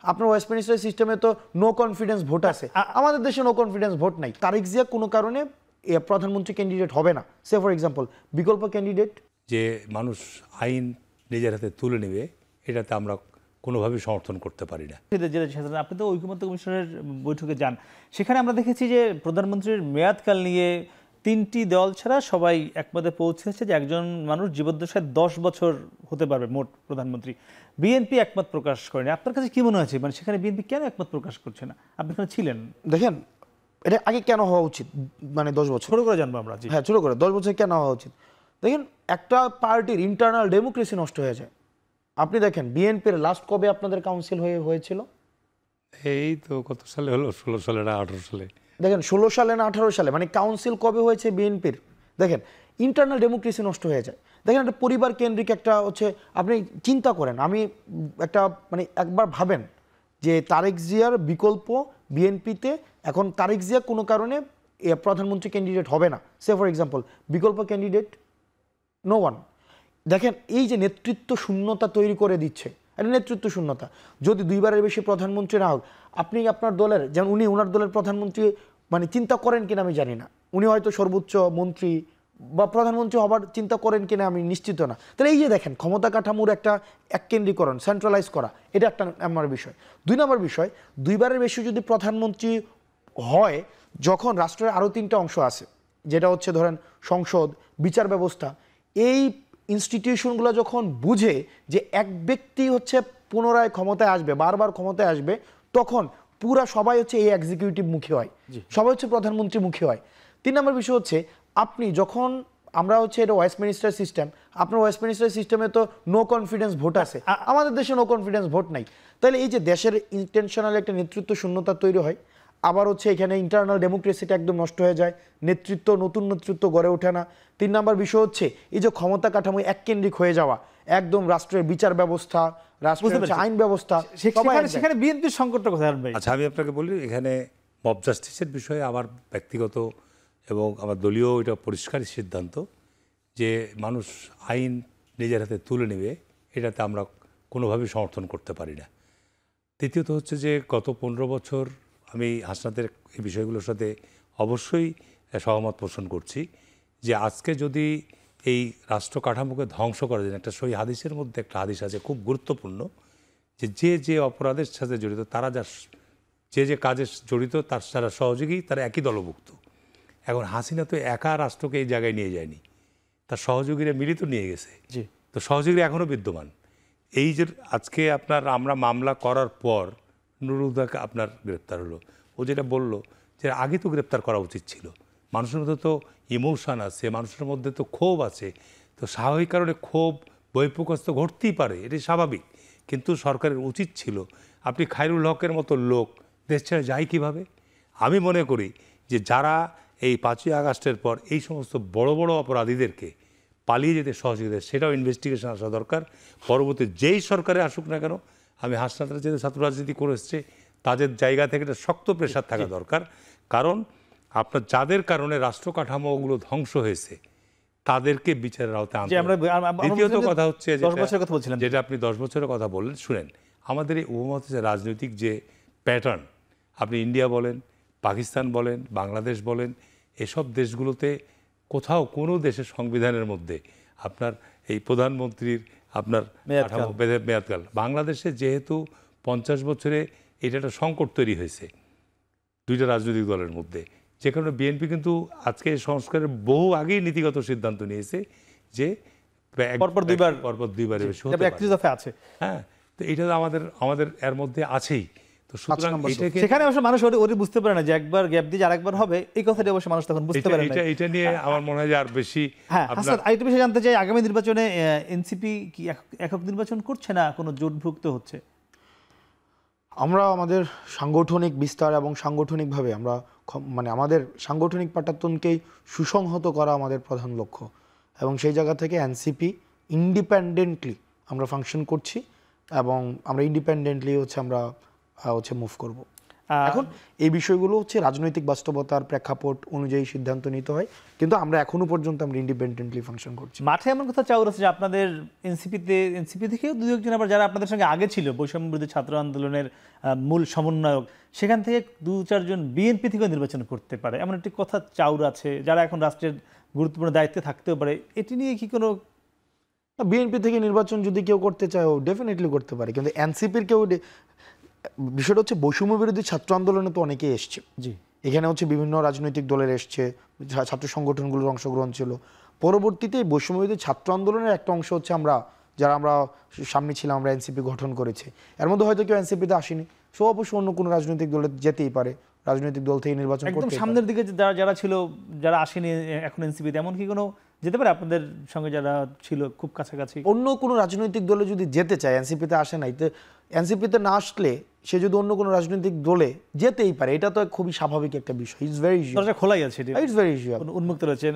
আপনার ওয়েস্টমিনিস্টার সিস্টেমে তো নো কনফিডেন্স ভোট আছে, আমাদের দেশে নো কনফিডেন্স ভোট নাই। তারেক জিয়া কোনো কারণে প্রধানমন্ত্রী ক্যান্ডিডেট হবে না, সে ফর এক্সাম্পল বিকল্প ক্যান্ডিডেট। যে মানুষ আইন নিজের হাতে তুলে নেবে, এটাতে আমরা কোনোভাবেই সমর্থন করতে পারি না। আপনি তো ঐকমত্য কমিশনের বৈঠকে যান, সেখানে আমরা দেখেছি যে প্রধানমন্ত্রীর মেয়াদকাল নিয়ে 3টি দল ছাড়া সবাই একমতে পৌঁছেছে যে একজন মানুষ জীবদ্দশায় 10 বছর হতে পারবে মোট প্রধানমন্ত্রী। বিএনপি একমত প্রকাশ করেনি। আপনার কাছে কি মনে হয়েছে, মানে সেখানে বিএনপি কেন একমত প্রকাশ করছে না? আপনি এখানে ছিলেন। দেখেন, এটা আগে কেন হওয়া উচিত, মানে 10 বছর ছোট করে জানবো আমরা। হ্যাঁ, ছোট করে 10 বছর কেন হওয়া উচিত? দেখেন, একটা পার্টির ইন্টারনাল ডেমোক্রেসি নষ্ট হয়ে যায়। আপনি দেখেন বিএনপির লাস্ট কবে আপনাদের কাউন্সিল হয়েছিল? এই তো কত সালে হলো, 16 সালে না 18 সালে? দেখেন 16 সালে না 18 সালে, মানে কাউন্সিল কবে হয়েছে বিএনপির? দেখেন ইন্টারনাল ডেমোক্রেসি নষ্ট হয়ে যায়। দেখেন একটা পরিবার কেন্দ্রিক একটা হচ্ছে, আপনি চিন্তা করেন, আমি একটা মানে একবার ভাবেন যে তারেক জিয়ার বিকল্প বিএনপিতে, এখন তারেক জিয়া কোনো কারণে প্রধানমন্ত্রী ক্যান্ডিডেট হবে না, সে ফর এক্সাম্পল বিকল্প ক্যান্ডিডেট নো ওয়ান। দেখেন এই যে নেতৃত্ব শূন্যতা তৈরি করে দিচ্ছে, এটা নেতৃত্ব শূন্যতা। যদি 2বারের বেশি প্রধানমন্ত্রী না হোক, আপনি আপনার দলের, যেমন উনি ওনার দলের প্রধানমন্ত্রী মানে চিন্তা করেন কিনা আমি জানি না, উনি হয়তো সর্বোচ্চ মন্ত্রী বা প্রধানমন্ত্রী হবার চিন্তা করেন কিনা আমি নিশ্চিত না। তাহলে এই যে দেখেন ক্ষমতা কাঠামোর একটা এককেন্দ্রীকরণ, সেন্ট্রালাইজ করা, এটা একটা আমার বিষয়। 2 নম্বর বিষয়, 2বারের বেশি যদি প্রধানমন্ত্রী হয়, যখন রাষ্ট্রের আরও 3টা অংশ আছে, যেটা হচ্ছে ধরেন সংসদ, বিচার ব্যবস্থা, এই ইনস্টিটিউশনগুলো যখন বুঝে যে এক ব্যক্তি হচ্ছে পুনরায় ক্ষমতায় আসবে, বারবার ক্ষমতায় আসবে, তখন পুরা সবাই হচ্ছে এই এক্সিকিউটিভ মুখী হয়, সবাই হচ্ছে প্রধানমন্ত্রী মুখী হয়। 3 নম্বর বিষয় হচ্ছে, আপনি যখন আমরা হচ্ছে এটা ওয়েস্টমিনিস্টার সিস্টেম, আপনার ওয়েস্টমিনিস্টার সিস্টেমে তো নো কনফিডেন্স ভোট আছে, আমাদের দেশে নো কনফিডেন্স ভোট নাই। তাহলে এই যে দেশের ইন্টেনশনাল একটা নেতৃত্ব শূন্যতা তৈরি হয়, আবার হচ্ছে এখানে ইন্টারনাল ডেমোক্রেসিটা একদম নষ্ট হয়ে যায়, নেতৃত্ব নতুন নেতৃত্ব গড়ে ওঠে না। 3 নম্বর বিষয় হচ্ছে এই যে ক্ষমতা কাঠামো এককেন্দ্রিক হয়ে যাওয়া, একদম রাষ্ট্রের বিচার ব্যবস্থা, রাষ্ট্রের আইন ব্যবস্থা, সেখানে বিএনপির সংকটটা কোথায়? আচ্ছা, আমি আপনাকে বলি, এখানে মব জাস্টিসের বিষয়ে আমার ব্যক্তিগত এবং আমার দলীয় এটা পরিষ্কার সিদ্ধান্ত যে মানুষ আইন নিজের হাতে তুলে নেবে, এটাতে আমরা কোনোভাবেই সমর্থন করতে পারি না। দ্বিতীয়ত হচ্ছে যে গত 15 বছর আমি হাসনাতের এই বিষয়গুলোর সাথে অবশ্যই সহমত পোষণ করছি যে আজকে যদি এই রাষ্ট্র কাঠামোকে ধ্বংস করা যায়, একটা সহি হাদিসের মধ্যে একটা হাদিস আছে খুব গুরুত্বপূর্ণ, যে যে যে অপরাধের সাথে জড়িত, তারা যে যে কাজে জড়িত, তার যারা সহযোগী, তারা একই দলভুক্ত। এখন হাসিনা তো একা রাষ্ট্রকে এই জায়গায় নিয়ে যায়নি, তার সহযোগীরা মিলিত নিয়ে গেছে। তো সহযোগীরা এখনও বিদ্যমান। এই যে আজকে আমরা মামলা করার পর নুরুলহুদাকে আপনার গ্রেপ্তার হলো, ও যেটা বলল যে আগে তো গ্রেপ্তার করা উচিত ছিল। মানুষের মধ্যে তো ইমোশন আছে, মানুষের মধ্যে তো ক্ষোভ আছে, তো স্বাভাবিক কারণে ক্ষোভ বহিঃপ্রকাশ তো ঘটতেই পারে, এটাই স্বাভাবিক। কিন্তু সরকারের উচিত ছিল, আপনি খায়রুল হকের মতো লোক দেশ ছেড়ে যায় কীভাবে? আমি মনে করি যে যারা এই 5ই আগস্টের পর এই সমস্ত বড় বড় অপরাধীদেরকে পালিয়ে যেতে সহযোগিতা, সেটাও ইনভেস্টিগেশন আসা দরকার। পরবর্তী যেই সরকারে আসুক না কেন, আমি হাসনাতরা যে ছাত্র রাজনীতি করে এসছে, তাদের জায়গা থেকে একটা শক্ত প্রেশার থাকা দরকার। কারণ আপনার যাদের কারণে রাষ্ট্র কাঠামোগুলো ধ্বংস হয়েছে, তাদেরকে বিচারের আওতায় আনতে হবে। দ্বিতীয়ত কথা হচ্ছে যেটা আপনি 10 বছরের কথা বললেন, শুনেন, আমাদের এই উপমহাদেশের রাজনৈতিক যে প্যাটার্ন, আপনি ইন্ডিয়া বলেন, পাকিস্তান বলেন, বাংলাদেশ বলেন, এসব দেশগুলোতে কোথাও কোনো দেশের সংবিধানের মধ্যে আপনার এই প্রধানমন্ত্রীর আপনার মেয়াদকাল, বাংলাদেশে যেহেতু 50 বছরে এটা একটা সংকট তৈরি হয়েছে 2টা রাজনৈতিক দলের মধ্যে, যে কারণে বিএনপি কিন্তু আজকে এই সংস্কারের বহু আগেই নীতিগত সিদ্ধান্ত নিয়েছে যে পরপর দুইবারের বেশি আছে। হ্যাঁ, তো এটা আমাদের এর মধ্যে আছেই। তো সুতরাং সেখানে অবশ্য মানুষ ওটা বুঝতে পারে না যে একবার গ্যাপ দিয়ে আরেকবার হবে, এই কথাটা অবশ্য মানুষ তখন বুঝতে পারে না। এটা নিয়ে আমার মনে হয় যে আর বেশি। হ্যাঁ, আরেকটু বেশি জানতে চাই, আগামী নির্বাচনে এনসিপি কি একক নির্বাচন করছে না কোনো জোটভুক্ত হচ্ছে? আমরা আমাদের সাংগঠনিক বিস্তার এবং সাংগঠনিকভাবে আমরা মানে আমাদের সাংগঠনিক পাটাতনকেই সুসংহত করা আমাদের প্রধান লক্ষ্য, এবং সেই জায়গা থেকে এনসিপি ইন্ডিপেন্ডেন্টলি আমরা ফাংশন করছি এবং আমরা ইন্ডিপেন্ডেন্টলি আমরা মুভ করব। এখন এই বিষয়গুলো হচ্ছে রাজনৈতিক বাস্তবতার প্রেক্ষাপট অনুযায়ী সিদ্ধান্ত নিতে হয়, কিন্তু আমরা এখনো পর্যন্ত আমরা ইন্ডিপেন্ডেন্টলি ফাংশন করছি। মাঠে এমন কথা চাউর আছে যে আপনাদের এনসিপি থেকেও দু একজন আবার যারা আপনাদের সঙ্গে আগে ছিল বৈষম্য বিরোধী ছাত্র আন্দোলনের মূল সমন্বয়ক, সেখান থেকে 2-4 জন বিএনপি থেকেও নির্বাচন করতে পারে, এমন একটি কথা চাউর আছে, যারা এখন রাষ্ট্রের গুরুত্বপূর্ণ দায়িত্বে থাকতেও পারে। এটি নিয়ে কি কোনো বিএনপি থেকে নির্বাচন যদি কেউ করতে চায় ও ডেফিনেটলি করতে পারে, কিন্তু এনসিপির কেউ বিষয়টা হচ্ছে বৈষম্য বিরোধী ছাত্র আন্দোলনে তো অনেকেই এসছে, জি এখানে হচ্ছে বিভিন্ন রাজনৈতিক দলের এসছে, ছাত্র সংগঠনগুলোর অংশগ্রহণ ছিল। পরবর্তীতে বৈষম্য বিরোধী ছাত্র আন্দোলনের একটা অংশ হচ্ছে আমরা সামনে ছিলাম, আমরা এনসিপি গঠন করেছি। এর মধ্যে হয়তো কেউ এনসিপিতে আসেনি, সো অবশ্যই অন্য কোনো রাজনৈতিক দলে যেতেই পারে, রাজনৈতিক দল থেকে নির্বাচন একদম করতে সামনের দিকে যারা ছিল, যারা আসেনি এখন এনসিপিতে, এমন কি কোনো যেতে পারে আপনাদের সঙ্গে যারা ছিল খুব কাছাকাছি? অন্য কোনো রাজনৈতিক দলে যদি যেতে চায়, এনসিপিতে আসে নাই, তো এনসিপিতে না আসলে সে যদি অন্য কোনো রাজনৈতিক দলে যেতেই পারে, এটা তো খুবই স্বাভাবিক একটা বিষয়। ইটস ভেরি ইজি, দরজা খোলাই আছে, ইটস ভেরি ইজি। উন্মুক্ত রয়েছে।